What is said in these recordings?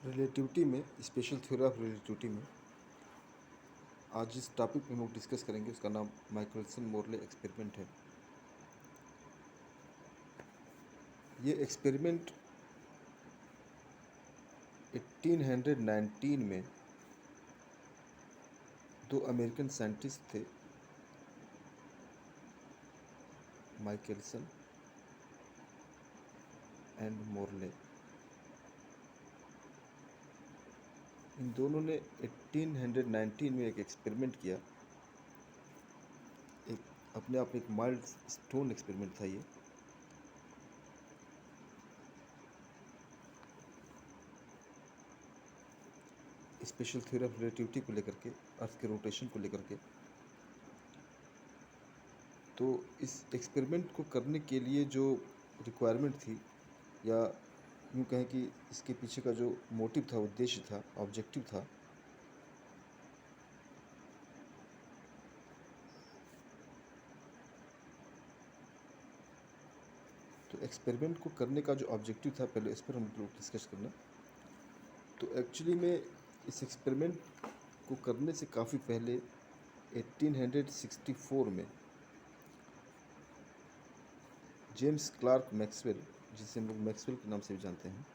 Relativity में special theory of relativity में आज जिस टॉपिक में हम लोग डिस्कस करेंगे उसका नाम माइकलसन मोरले एक्सपेरिमेंट है। ये एक्सपेरिमेंट 1819 में दो अमेरिकन साइंटिस्ट थे, माइकलसन एंड मोरले। इन दोनों ने 1819 में एक एक्सपेरिमेंट किया। एक अपने आप में एक माइल्ड स्टोन एक्सपेरिमेंट था ये। स्पेशल थ्योरी ऑफ रिलेटिविटी को लेकर के, अर्थ के रोटेशन को लेकर के। तो इस एक्सपेरिमेंट को करने के लिए जो रिक्वायरमेंट थी, या यूँ कहें कि इसके पीछे का जो मोटिव था, उद्देश्य था, ऑब्जेक्टिव था, तो एक्सपेरिमेंट को करने का जो ऑब्जेक्टिव था, पहले इस पर हम लोग डिस्कस करना। तो एक्चुअली में इस एक्सपेरिमेंट को करने से काफ़ी पहले 1864 में जेम्स क्लार्क मैक्सवेल, जिसे हम लोग मैक्सवेल के नाम से भी जानते हैं,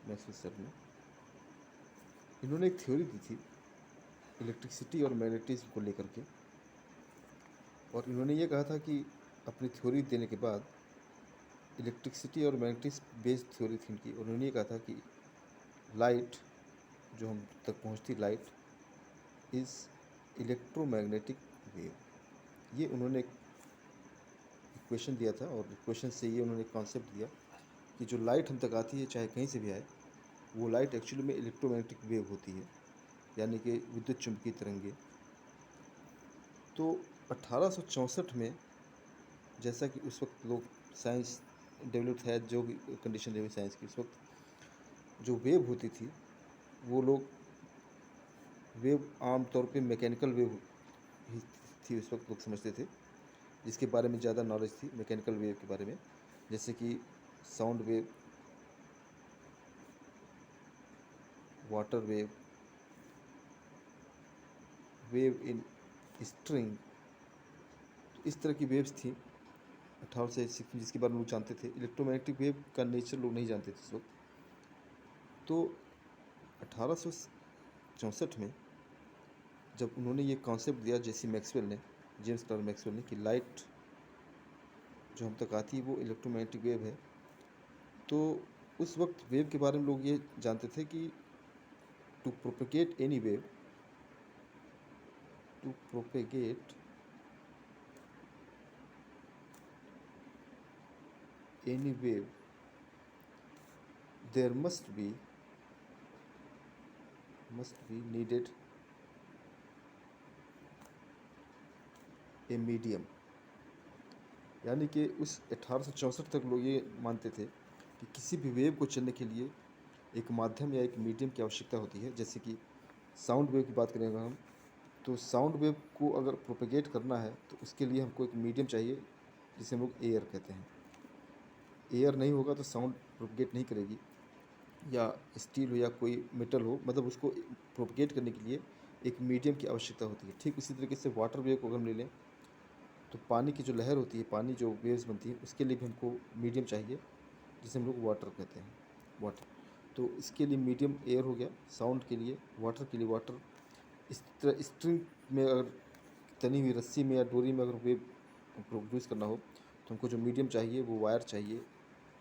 मैक्सवेल सर ने, इन्होंने एक थ्योरी दी थी इलेक्ट्रिसिटी और मैग्नेटिज्म को लेकर के। और इन्होंने ये कहा था कि अपनी थ्योरी देने के बाद, इलेक्ट्रिसिटी और मैग्नेटिज्म बेस्ड थ्योरी थी इनकी, और उन्होंने ये कहा था कि लाइट जो हम तक पहुंचती, लाइट इज़ इलेक्ट्रोमैग्नेटिक वेव। ये उन्होंने इक्वेशन दिया था, और इक्वेशन से ये उन्होंने कॉन्सेप्ट दिया कि जो लाइट हम तक आती है, चाहे कहीं से भी आए, वो लाइट एक्चुअली में इलेक्ट्रोमैग्नेटिक वेव होती है, यानी कि विद्युत चुम्बकीय तरंगे। तो 1864 में, जैसा कि उस वक्त लोग साइंस डेवलप है, जो भी कंडीशन रही साइंस की, उस वक्त जो वेव होती थी, वो लोग वेव आमतौर पे मैकेनिकल वेव ही थी, उस वक्त लोग समझते थे, जिसके बारे में ज़्यादा नॉलेज थी मैकेनिकल वेव के बारे में, जैसे कि sound wave, water wave, wave in string, इस तरह की वेव्स थी 1860, जिसके बारे में लोग जानते थे। इलेक्ट्रोमैग्नेटिक वेव का नेचर लोग नहीं जानते थे इस वक्त। तो 1864 में जब उन्होंने ये कॉन्सेप्ट दिया, जैसी मैक्सवेल ने, जेम्स क्लर्क मैक्सवेल ने, कि लाइट जो हम तक आती है वो इलेक्ट्रोमैग्नेटिक वेव है, तो उस वक्त वेव के बारे में लोग ये जानते थे कि to propagate any wave, to propagate any wave, there must be needed a medium. यानी कि उस 1864 तक लोग ये मानते थे कि किसी भी वेव को चलने के लिए एक माध्यम या एक मीडियम की आवश्यकता होती है। जैसे कि साउंड वेव की बात करेंगे हम, तो साउंड वेव को अगर प्रोपेगेट करना है तो उसके लिए हमको एक मीडियम चाहिए, जिसे हम लोग एयर कहते हैं। एयर नहीं होगा तो साउंड प्रोपेगेट नहीं करेगी, या स्टील हो या कोई मेटल हो, मतलब उसको प्रोपेगेट करने के लिए एक मीडियम की आवश्यकता होती है। ठीक उसी तरीके से वाटर वेव को अगर हम ले लें, तो पानी की जो लहर होती है, पानी जो वेव्स बनती है, उसके लिए भी हमको मीडियम चाहिए, जिसे हम लोग वाटर कहते हैं, वाटर। तो इसके लिए मीडियम एयर हो गया, साउंड के लिए, वाटर के लिए वाटर। इस तरह स्ट्रिंग में अगर तनी हुई रस्सी में या डोरी में अगर वेव प्रोड्यूस करना हो, तो हमको जो मीडियम चाहिए वो वायर चाहिए।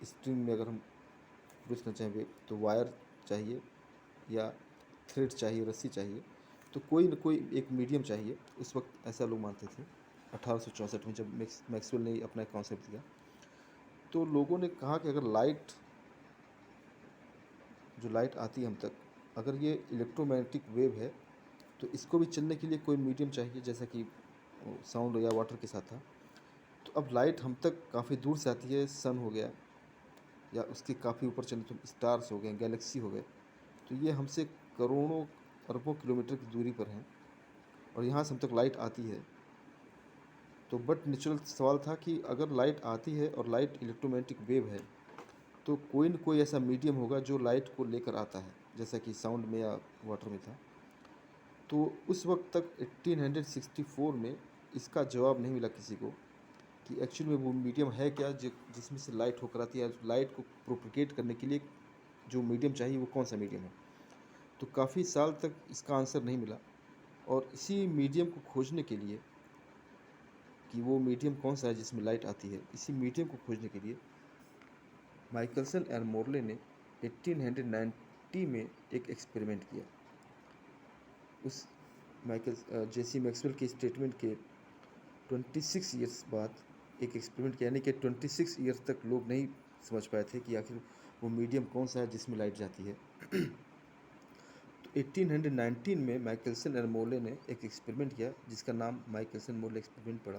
स्ट्रिंग में अगर हम प्रोड्यूस करना चाहें वेव, तो वायर चाहिए या थ्रेड चाहिए, रस्सी चाहिए। तो कोई न कोई एक मीडियम चाहिए। उस वक्त ऐसा लोग मानते थे 1864 में, जब मैक्सवेल ने अपना कॉन्सेप्ट दिया। तो लोगों ने कहा कि अगर लाइट, जो लाइट आती है हम तक, अगर ये इलेक्ट्रोमैग्नेटिक वेव है, तो इसको भी चलने के लिए कोई मीडियम चाहिए, जैसा कि साउंड या वाटर के साथ था। तो अब लाइट हम तक काफ़ी दूर से आती है, सन हो गया, या उसके काफ़ी ऊपर चले तो स्टार्स हो गए, गैलेक्सी हो गए, तो ये हमसे करोड़ों अरबों किलोमीटर की दूरी पर हैं, और यहाँ से हम तक लाइट आती है। तो बट नेचुरल सवाल था कि अगर लाइट आती है और लाइट इलेक्ट्रोमैग्नेटिक वेव है, तो कोई न कोई ऐसा मीडियम होगा जो लाइट को लेकर आता है, जैसा कि साउंड में या वाटर में था। तो उस वक्त तक 1864 में इसका जवाब नहीं मिला किसी को कि एक्चुअल में वो मीडियम है क्या जिसमें से लाइट होकर आती है, लाइट को प्रोपिगेट करने के लिए जो मीडियम चाहिए वो कौन सा मीडियम है। तो काफ़ी साल तक इसका आंसर नहीं मिला, और इसी मीडियम को खोजने के लिए कि वो मीडियम कौन सा है जिसमें लाइट आती है, इसी मीडियम को खोजने के लिए माइकलसन एंड मोरले ने 1890 में एक एक्सपेरिमेंट किया। उस जेसी मैक्सवेल के स्टेटमेंट के 26 ईयर्स बाद एक एक्सपेरिमेंट किया, यानी कि 26 ईयर्स तक लोग नहीं समझ पाए थे कि आखिर वो मीडियम कौन सा है जिसमें लाइट जाती है। तो 1819 में माइकलसन एंड मोरले ने एक एक्सपेरिमेंट किया जिसका नाम माइकलसन मोरले एक्सपेरिमेंट पड़ा।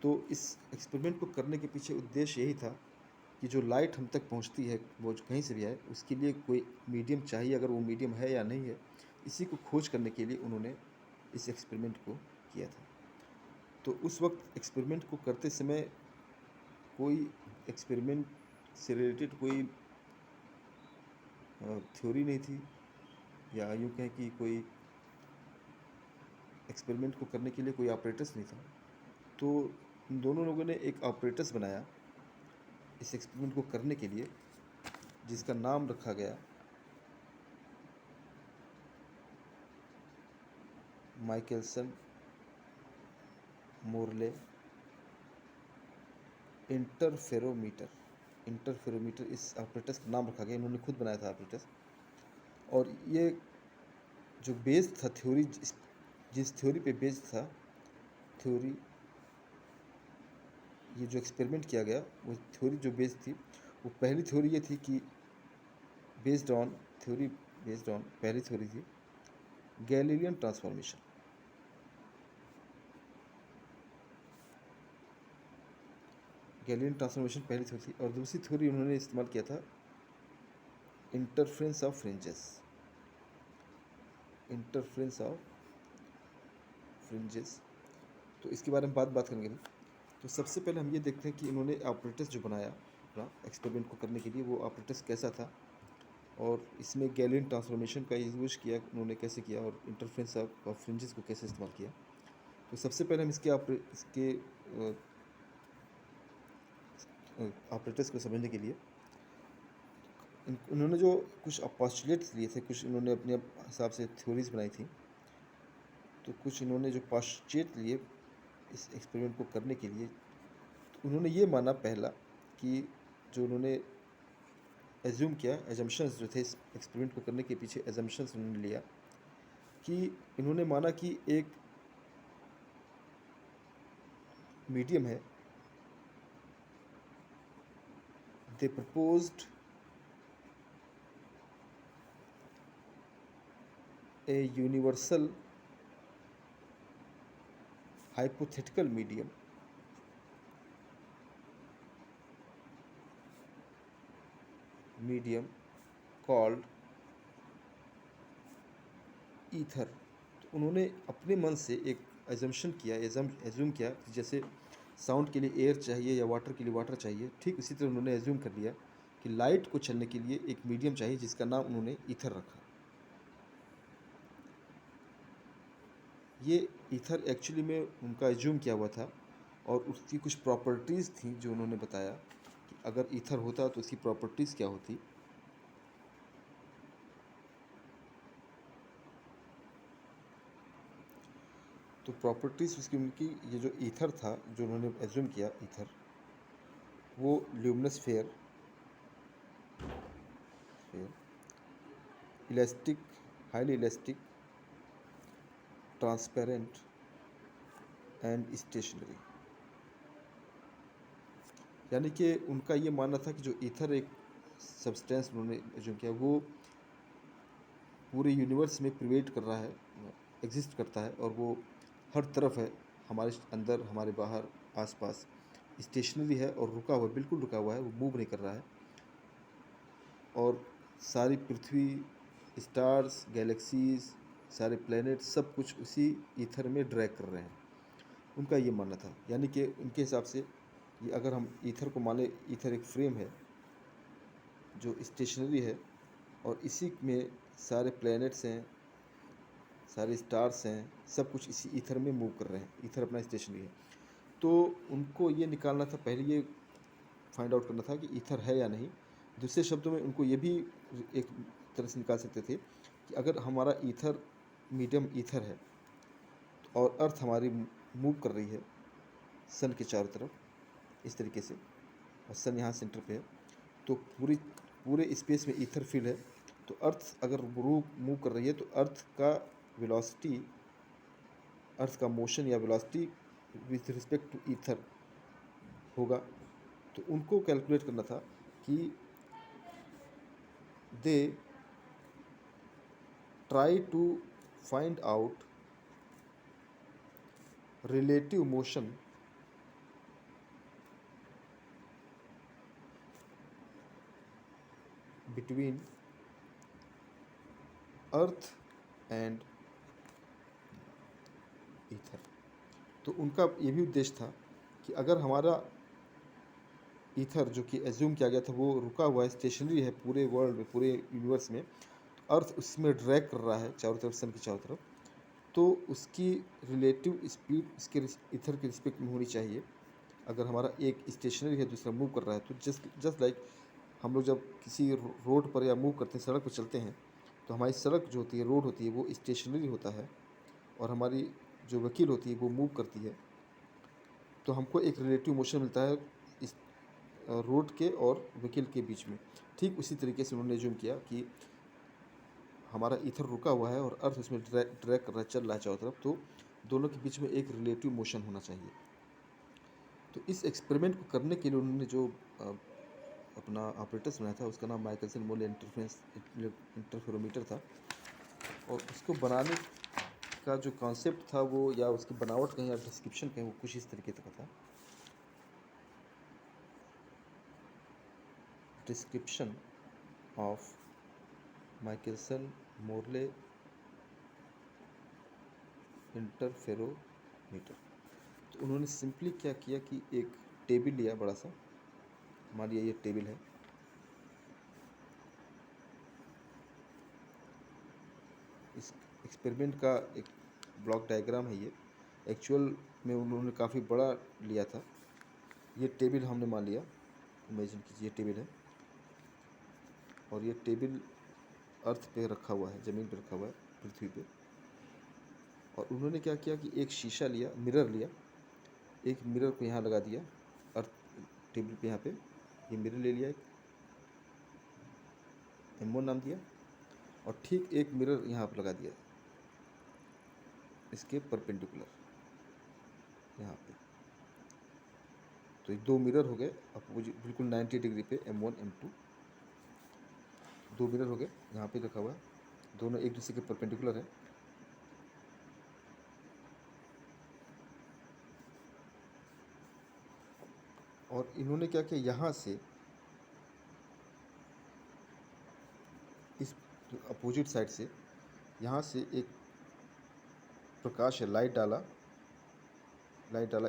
तो इस एक्सपेरिमेंट को करने के पीछे उद्देश्य यही था कि जो लाइट हम तक पहुंचती है वो कहीं से भी आए, उसके लिए कोई मीडियम चाहिए, अगर वो मीडियम है या नहीं है, इसी को खोज करने के लिए उन्होंने इस एक्सपेरिमेंट को किया था। तो उस वक्त एक्सपेरिमेंट को करते समय कोई एक्सपेरिमेंट से रिलेटेड कोई थ्योरी नहीं थी, या यूँ कहें कि कोई एक्सपेरिमेंट को करने के लिए कोई ऑपरेटर्स नहीं था। तो इन दोनों लोगों ने एक ऑपरेटर्स बनाया इस एक्सपेरिमेंट को करने के लिए, जिसका नाम रखा गया माइकलसन मोरले इंटरफेरोमीटर। इंटरफेरोमीटर इस ऑपरेटर्स का नाम रखा गया, इन्होंने खुद बनाया था ऑपरेटर्स। और ये जो बेस था थ्योरी, जिस थ्योरी पे बेस्ड था थ्योरी, ये जो एक्सपेरिमेंट किया गया वो थ्योरी जो बेस्ड थी, वो पहली थ्योरी ये थी कि बेस्ड ऑन पहली थ्योरी थी गैलीलियन ट्रांसफॉर्मेशन। गैलीलियन ट्रांसफॉर्मेशन पहली थ्योरी थी, और दूसरी थ्योरी उन्होंने इस्तेमाल किया था इंटरफ्रेंस ऑफ फ्रिंजेस। तो इसके बारे में बात करेंगे। तो सबसे पहले हम ये देखते हैं कि इन्होंने ऑपरेटर्स जो बनाया अपना एक्सपेरिमेंट को करने के लिए, वो ऑपरेटर्स कैसा था, और इसमें गैलीलियन ट्रांसफॉर्मेशन का यूज़ किया उन्होंने कैसे किया, और इंटरफ्रेंस ऑफ फ्रिंजेस को कैसे इस्तेमाल किया। तो सबसे पहले हम इसके ऑपरेटर्स को समझने के लिए उन्होंने जो कुछ पोस्टुलेट्स लिए थे, कुछ इन्होंने अपने हिसाब से थ्योरीज बनाई थी। तो कुछ इन्होंने जो पोस्टुलेट लिए इस एक्सपेरिमेंट को करने के लिए, तो उन्होंने ये माना पहला कि जो उन्होंने एज्यूम किया, एजम्पशंस जो थे इस एक्सपेरिमेंट को करने के पीछे एजम्पशंस उन्होंने लिया कि इन्होंने माना कि एक मीडियम है। They proposed a universal hypothetical medium called ether. तो उन्होंने अपने मन से एक एजम्पशन किया, एज्यूम किया कि जैसे साउंड के लिए एयर चाहिए या वाटर के लिए वाटर चाहिए, ठीक उसी तरह उन्होंने एज्यूम कर लिया कि लाइट को चलने के लिए एक मीडियम चाहिए जिसका नाम उन्होंने ईथर रखा। ये ईथर एक्चुअली में उनका एज्यूम किया हुआ था, और उसकी कुछ प्रॉपर्टीज़ थी जो उन्होंने बताया कि अगर ईथर होता तो उसकी प्रॉपर्टीज़ क्या होती। तो प्रॉपर्टीज़ उसकी उनकी, ये जो ईथर था जो उन्होंने एज्यूम किया ईथर, वो luminiferous, elastic, highly elastic, transparent and stationary. यानी कि उनका ये मानना था कि जो ईथर एक सब्सटेंस उन्होंने एज्यूम किया, वो पूरे यूनिवर्स में प्रिवेट कर रहा है, एग्जिस्ट करता है, और वो हर तरफ है, हमारे अंदर, हमारे बाहर, आसपास स्टेशनरी है, और रुका हुआ, बिल्कुल रुका हुआ है, वो मूव नहीं कर रहा है। और सारी पृथ्वी, स्टार्स, गैलेक्सीज, सारे प्लैनेट, सब कुछ उसी ईथर में ड्रैग कर रहे हैं, उनका ये मानना था। यानी कि उनके हिसाब से ये, अगर हम ईथर को माने, ईथर एक फ्रेम है, जो स्टेशनरी है और इसी में सारे प्लैनेट्स हैं, सारे स्टार्स हैं, सब कुछ इसी ईथर में मूव कर रहे हैं। ईथर अपना स्टेशनरी है। तो उनको ये निकालना था, पहले ये फाइंड आउट करना था कि ईथर है या नहीं। दूसरे शब्दों में उनको ये भी एक तरह से निकाल सकते थे कि अगर हमारा ईथर मीडियम ईथर है और अर्थ हमारी मूव कर रही है सन के चारों तरफ इस तरीके से, और सन यहाँ सेंटर पे है, तो पूरे स्पेस में ईथर फील्ड है। तो अर्थ अगर मूव कर रही है तो अर्थ का वेलोसिटी, अर्थ का मोशन या velocity with respect to ether होगा। तो उनको कैलकुलेट करना था कि they try to find out relative motion between Earth and ether. तो उनका ये भी उद्देश्य था कि अगर हमारा ईथर जो कि एज्यूम किया गया था वो रुका हुआ है, स्टेशनरी है पूरे वर्ल्ड में, पूरे यूनिवर्स में, तो अर्थ उसमें ड्रैग कर रहा है चारों तरफ, सन की चारों तरफ, तो उसकी रिलेटिव स्पीड इसके ईथर के रिस्पेक्ट में होनी चाहिए। अगर हमारा एक स्टेशनरी है दूसरा मूव कर रहा है, तो जस्ट लाइक हम लोग जब किसी रोड पर या मूव करते हैं, सड़क पर चलते हैं, तो हमारी सड़क जो होती है, रोड होती है, वो स्टेशनरी होता है, और हमारी जो व्हीकल होती है वो मूव करती है। तो हमको एक रिलेटिव मोशन मिलता है इस रोड के और व्हीकल के बीच में। ठीक उसी तरीके से उन्होंने जूम किया कि हमारा ईथर रुका हुआ है और अर्थ उसमें ड्रैग कर रहा है, चल रहा है चारों तरफ, तो दोनों के बीच में एक रिलेटिव मोशन होना चाहिए। तो इस एक्सपेरिमेंट को करने के लिए उन्होंने जो अपना ऑपरेटर्स बनाया था उसका नाम माइकलसन मोले इंटरफेरोमीटर था, और उसको बनाने का जो कॉन्सेप्ट था वो, या उसकी बनावट कहीं या डिस्क्रिप्शन कहीं, वो कुछ इस तरीके का था। Description of Michelson Morley interferometer. तो उन्होंने सिंपली क्या किया कि एक टेबल लिया बड़ा सा, मान लिया ये टेबल है, इस एक्सपेरिमेंट का एक ब्लॉक डायग्राम है ये। एक्चुअल में उन्होंने काफ़ी बड़ा लिया था। ये टेबल हमने मान लिया, इमेजिन कीजिए ये टेबल है, और ये टेबल अर्थ पे रखा हुआ है, ज़मीन पे रखा हुआ है, पृथ्वी पे। और उन्होंने क्या किया कि एक शीशा लिया, मिरर लिया, एक मिरर को यहाँ लगा दिया अर्थ टेबल पे, यहाँ पे ये मिरर ले लिया, एक M1 नाम दिया, और ठीक एक मिरर यहाँ पर लगा दिया इसके परपेंडिकुलर यहाँ पे। तो ये दो मिरर हो गए अपोजिट, बिल्कुल 90 डिग्री पे, M1 M2, दो मिरर हो गए, यहाँ पे रखा हुआ है, दोनों एक दूसरे के परपेंडिकुलर है। और इन्होंने क्या किया, यहाँ से इस अपोजिट साइड से, यहाँ से एक प्रकाश है, लाइट डाला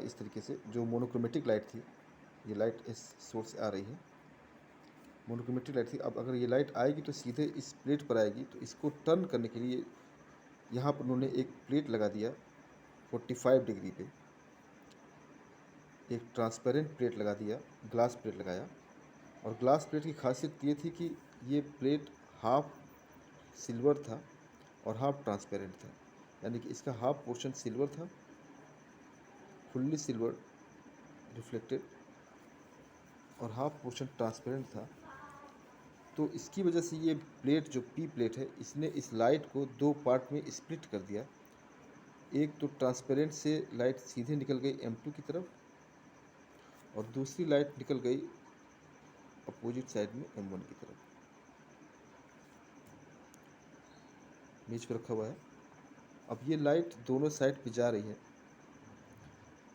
इस तरीके से, जो मोनोक्रोमेटिक लाइट थी, ये लाइट इस सोर्स से आ रही है, मोनोक्रोमेटिक लाइट थी। अब अगर ये लाइट आएगी तो सीधे इस प्लेट पर आएगी, तो इसको टर्न करने के लिए यहाँ पर उन्होंने एक प्लेट लगा दिया 45 डिग्री पे, एक ट्रांसपेरेंट प्लेट लगा दिया, ग्लास प्लेट लगाया। और ग्लास प्लेट की खासियत ये थी कि ये प्लेट हाफ सिल्वर था और हाफ ट्रांसपेरेंट था, यानी कि इसका हाफ पोर्शन सिल्वर था, फुल्ली सिल्वर रिफ्लेक्टेड, और हाफ पोर्शन ट्रांसपेरेंट था। तो इसकी वजह से ये प्लेट, जो पी प्लेट है, इसने इस लाइट को दो पार्ट में स्प्लिट कर दिया। एक तो ट्रांसपेरेंट से लाइट सीधे निकल गई M2 की तरफ, और दूसरी लाइट निकल गई अपोजिट साइड में M1 की तरफ। बीच पे रखा हुआ है। अब ये लाइट दोनों साइड पे जा रही है,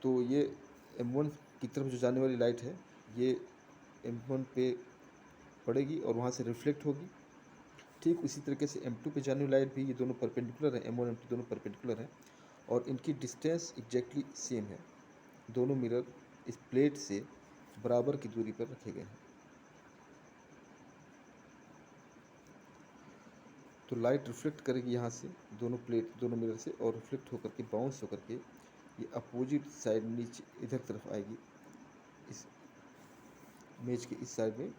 तो ये M1 की तरफ जो जाने वाली लाइट है, ये M1 पे पड़ेगी और वहाँ से रिफ्लेक्ट होगी। ठीक उसी तरीके से M2 पे जाने वाली लाइट भी, ये दोनों परपेंडिकुलर है, M1 M2 दोनों परपेंडिकुलर हैं, और इनकी डिस्टेंस एग्जैक्टली सेम है। दोनों मिरर इस प्लेट से बराबर की दूरी पर रखे गए हैं। तो लाइट रिफ्लेक्ट करेगी यहाँ से, दोनों मिरर से, और रिफ्लेक्ट होकर के बाउंस होकर के ये अपोजिट साइड नीचे इधर तरफ आएगी, इस इमेज के इस साइड में,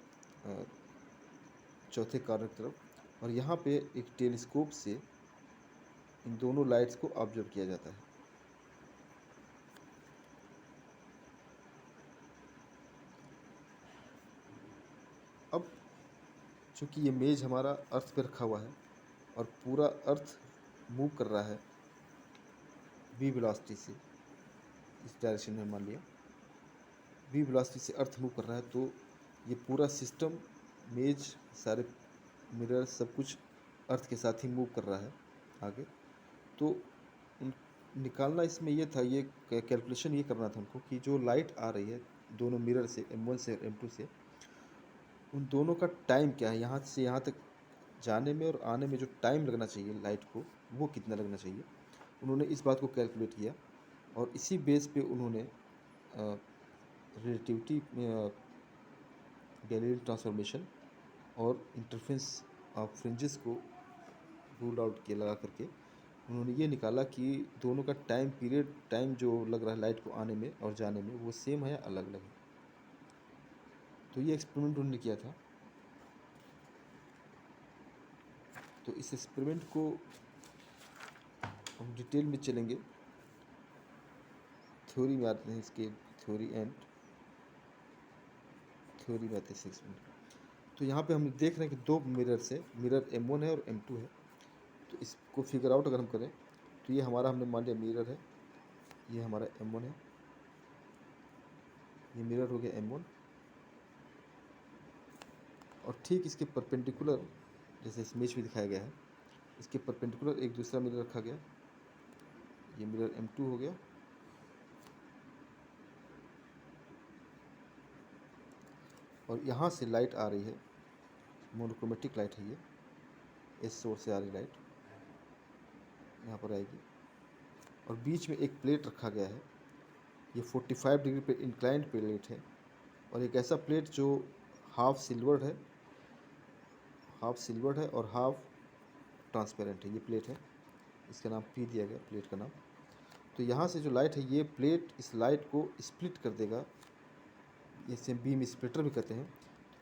चौथे कॉर्नर की तरफ। और यहाँ पे एक टेलीस्कोप से इन दोनों लाइट्स को ऑब्जर्व किया जाता है। अब चूँकि ये मेज हमारा अर्थ पे रखा हुआ है और पूरा अर्थ मूव कर रहा है v वेलोसिटी से, इस डायरेक्शन में मान लिया v वेलोसिटी से अर्थ मूव कर रहा है, तो ये पूरा सिस्टम, मेज, सारे मिरर, सब कुछ अर्थ के साथ ही मूव कर रहा है आगे। तो निकालना इसमें ये था, ये कैलकुलेशन ये करना था उनको कि जो लाइट आ रही है दोनों मिरर से, M1 से और M2 से, उन दोनों का टाइम क्या है, यहाँ से यहाँ तक जाने में और आने में जो टाइम लगना चाहिए लाइट को, वो कितना लगना चाहिए। उन्होंने इस बात को कैलकुलेट किया और इसी बेस पे उन्होंने रिलेटिविटी, गैलीलियन ट्रांसफॉर्मेशन और इंटरफेरेंस ऑफ फ्रिंजेस को रूल आउट किया लगा करके। उन्होंने ये निकाला कि दोनों का टाइम पीरियड, टाइम जो लग रहा है लाइट को आने में और जाने में, वो सेम है या अलग अलग है। तो ये एक्सपेरिमेंट उन्होंने किया था। तो इस एक्सपेरिमेंट को हम डिटेल में चलेंगे, थ्योरी में आते हैं, इसके थ्योरी में आते हैं 6 मिनट। तो यहाँ पे हम देख रहे हैं कि दो मिरर से, मिरर M1 है और M2 है। तो इसको फिगर आउट अगर हम करें तो ये हमारा, हमने मान लिया मिरर है, ये हमारा M1 है, ये मिरर हो गया M1, और ठीक इसके परपेंडिकुलर, जैसे इस इमेज में दिखाया गया है, इसके परपेंडिकुलर एक दूसरा मिरर रखा गया, ये मिरर M2 हो गया। और यहाँ से लाइट आ रही है, मोनोक्रोमेटिक लाइट है ये, इस सोर्स से आ रही लाइट यहाँ पर आएगी, और बीच में एक प्लेट रखा गया है, ये 45 डिग्री पे इंक्लाइंड प्लेट है, और एक ऐसा प्लेट जो हाफ सिल्वर्ड है और हाफ ट्रांसपेरेंट है, ये प्लेट है, इसका नाम P दिया गया, प्लेट का नाम। तो यहाँ से जो लाइट है, ये प्लेट इस लाइट को स्प्लिट कर देगा, इसे बीम स्प्लिटर भी कहते हैं।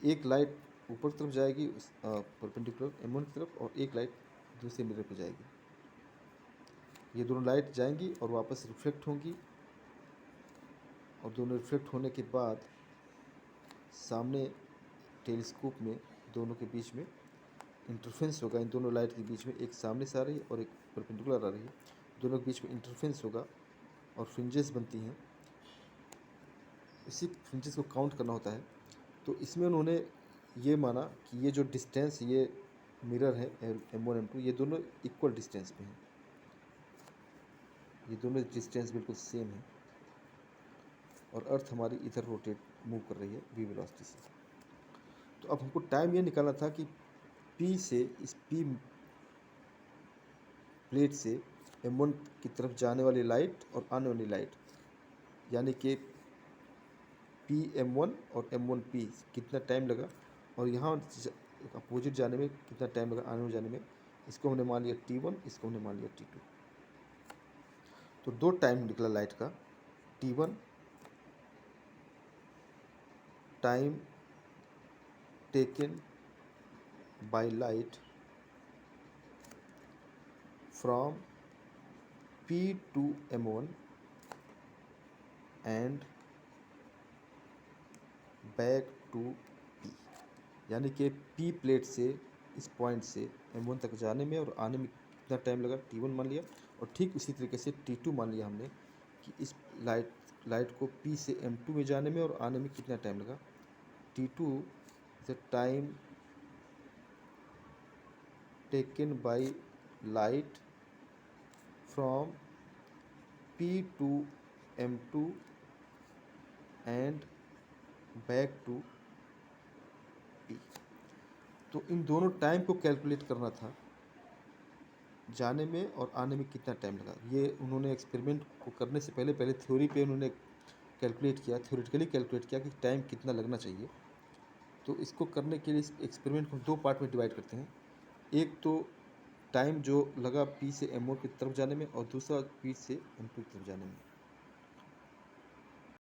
एक लाइट ऊपर की तरफ जाएगी परपेंडिकुलर M1 की तरफ, और एक लाइट दूसरे मिरर पे जाएगी। ये दोनों लाइट जाएंगी और वापस रिफ्लेक्ट होंगी, और दोनों रिफ्लेक्ट होने के बाद सामने टेलीस्कोप में दोनों के बीच में इंटरफेरेंस होगा। इन दोनों लाइट के बीच में एक सामने से आ रही है और एक परपेंडिकुलर आ रही है, दोनों के बीच में इंटरफेरेंस होगा और फ्रिंजेस बनती हैं। इसी फ्रिंजेस को काउंट करना होता है। तो इसमें उन्होंने ये माना कि ये जो डिस्टेंस, ये मिरर है M1 M2, ये दोनों इक्वल डिस्टेंस पे हैं, ये दोनों डिस्टेंस बिल्कुल सेम है, और अर्थ हमारी इधर रोटेट मूव कर रही है v वेलोसिटी से। तो अब हमको टाइम ये निकालना था कि P से, इस P प्लेट से M1 की तरफ जाने वाली लाइट और आने वाली लाइट, यानी कि PM1 और M1P कितना टाइम लगा, और यहाँ अपोजिट जाने में कितना टाइम लगा, आने में जाने में। इसको हमने मान लिया T1, इसको हमने मान लिया T2। तो दो टाइम निकला लाइट का, T1 time taken by light from P to M1 and back to P, यानी कि P प्लेट से, इस पॉइंट से M1 तक जाने में और आने में कितना टाइम लगा, T1 मान लिया। और ठीक उसी तरीके से T2 मान लिया हमने कि इस लाइट को P से M2 में जाने में और आने में कितना टाइम लगा। T2 the time taken by light from P to M2 and back to P। तो इन दोनों टाइम को कैलकुलेट करना था, जाने में और आने में कितना टाइम लगा। ये उन्होंने एक्सपेरिमेंट को करने से पहले थ्योरी पे उन्होंने कैलकुलेट किया, थ्योरेटिकली कैलकुलेट किया कि टाइम कितना लगना चाहिए। तो इसको करने के लिए इस एक्सपेरिमेंट को दो पार्ट में डिवाइड करते हैं। एक तो टाइम जो लगा पी से एम की तरफ जाने में और दूसरा पी से एम की तरफ जाने में।